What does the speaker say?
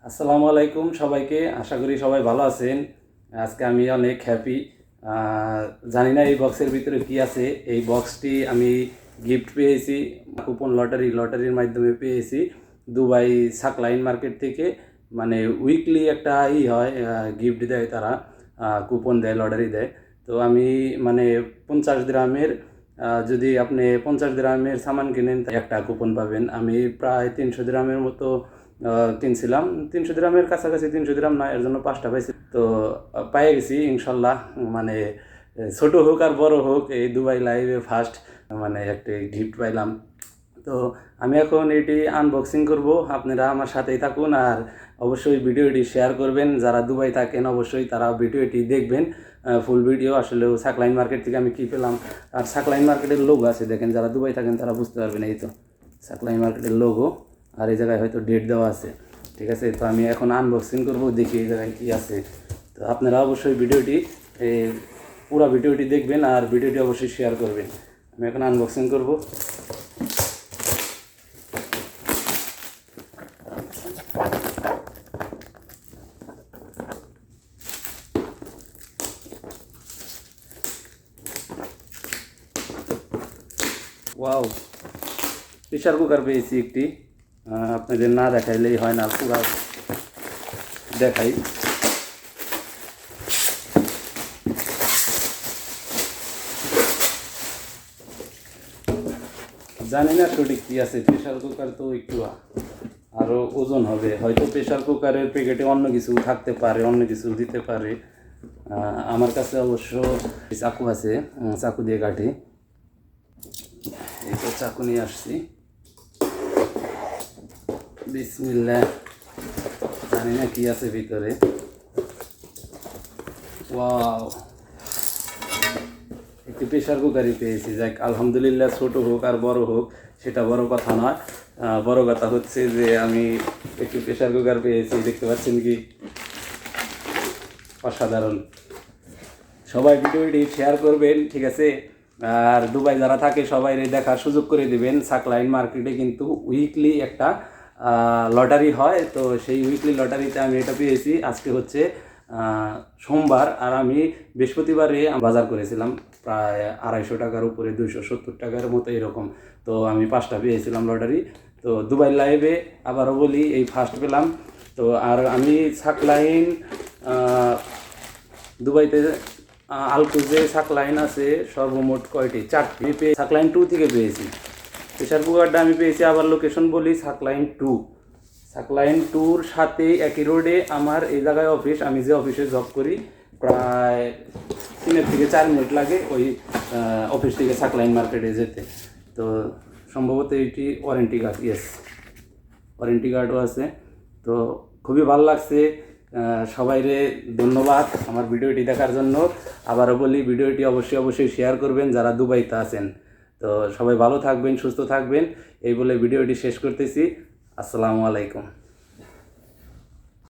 আসসালামু আলাইকুম সবাইকে। আশা করি সবাই ভালো আছেন। আজকে আমি অনেক হ্যাপি। জানি না এই বক্সের ভিতরে কি আছে। এই বক্সটি আমি গিফট পেয়েছি, কুপন লটারির মাধ্যমে পেয়েছি দুবাই সাকলাইন মার্কেট থেকে। মানে উইকলি একটা হয়, গিফট দেয় তারা, কুপন দেয়, লটারি দেয়। তো আমি মানে 50 দিরহামের, যদি আপনি 50 দিরহামের সামান কিনেন একটা কুপন পাবেন। আমি প্রায় 300 দিরহামের মতো কিনছিলাম। 300 দিরহামের কাছাকাছি, 300 দিরহাম না, এর জন্য 5টা পাইছি। তো পেয়ে গেছি ইনশাল্লাহ। মানে ছোট হোক আর বড় হোক, এই দুবাই লাইভে ফার্স্ট মানে একটা গিফট পাইলাম। তো আমি এখন এটি আনবক্সিং করব। আপনারা আমার সাথেই থাকুন আর অবশ্যই ভিডিওটি শেয়ার করবেন। যারা দুবাই থাকেন অবশ্যই তারা ভিডিওটি দেখবেন, ফুল ভিডিও। আসলেও সাকলাইন মার্কেট থেকে আমি কী পেলাম, আর সাকলাইন মার্কেটের লোগো আছে দেখেন, যারা দুবাই থাকেন তারা বুঝতে পারবেন। এই তো সাকলাইন মার্কেটের লোগো, আর এই জায়গায় হয়তো ডেট দেওয়া আছে। ঠিক আছে, তো আমি এখন আনবক্সিং করব, দেখি এই জায়গায় কী আছে। তো আপনারা অবশ্যই ভিডিওটি পুরো ভিডিওটি দেখবেন আর ভিডিওটি অবশ্যই শেয়ার করবেন। আমি এখন আনবক্সিং করব। ওয়াও, প্রেশার কুকার পেয়েছি একটি। আপনাদের না দেখাইলেই হয় না, পুরা দেখাই। জানি না সঠিক কী আছে। প্রেশার কুকার তো একটু আরও ওজন হবে, হয়তো প্রেশার কুকারের প্যাকেটে অন্য কিছু থাকতে পারে, অন্য কিছু দিতে পারে। আমার কাছে অবশ্য চাকু আছে, চাকু দিয়ে কাটি। এই তো চাকু নিয়ে আসছি। বিসমিল্লাহ। জানি না কি আছে ভিতরে। ওয়াও, একটি প্রেশার কুকারই পেয়েছি। যাক আলহামদুলিল্লাহ, ছোট হোক আর বড় হোক সেটা বড় কথা নয়। বড় কথা হচ্ছে যে আমি একটি প্রেশার কুকার পেয়েছি। দেখতে পাচ্ছেন কি, অসাধারণ। সবাই ভিডিওটি শেয়ার করবেন, ঠিক আছে। আর দুবাই যারা থাকে সবাই দেখার সুযোগ করে দিবেন। সাকলাইন মার্কেটে কিন্তু উইকলি একটা লটারি হয়। তো সেই উইকলি লটারিতে আমি এটা পেয়েছি। আজকে হচ্ছে সোমবার, আর আমি বৃহস্পতিবারে বাজার করেছিলাম প্রায় 250 টাকার উপরে, 270 টাকার মতো এরকম। তো আমি 5টা পেয়েছিলাম লটারি। তো দুবাই লাইভে আবারও বলি, এই ফার্স্ট পেলাম। তো আর আমি সাকলাইন দুবাইতে আলকুজে সাকলাইন আছে সর্বমোট কয়টি, 4টি সাকলাইন 2 থেকে পেয়েছি। প্রেশার কুকারটা আমি পেয়েছি, আবার লোকেশন বলি, সাকলাইন 2। সাকলাইন 2-র সাথে একই রোডে আমার এই জায়গায় অফিস। আমি যে অফিসে জব করি প্রায় 3 থেকে 4 মিনিট লাগে ওই অফিস থেকে সাকলাইন মার্কেটে যেতে। তো সম্ভবত এইটি ওয়ারেন্টি কার্ড, ইয়েস, ওয়ারেন্টি কার্ডও আছে। তো খুবই ভালো লাগছে। সবাইরে ধন্যবাদ আমার ভিডিওটি দেখার জন্য। আবারও বলি, ভিডিওটি অবশ্যই শেয়ার করবেন যারা দুবাইতে আছেন। তো সবাই ভালো থাকবেন, সুস্থ থাকবেন, এই বলে ভিডিওটি শেষ করতেছি। আসসালামু আলাইকুম।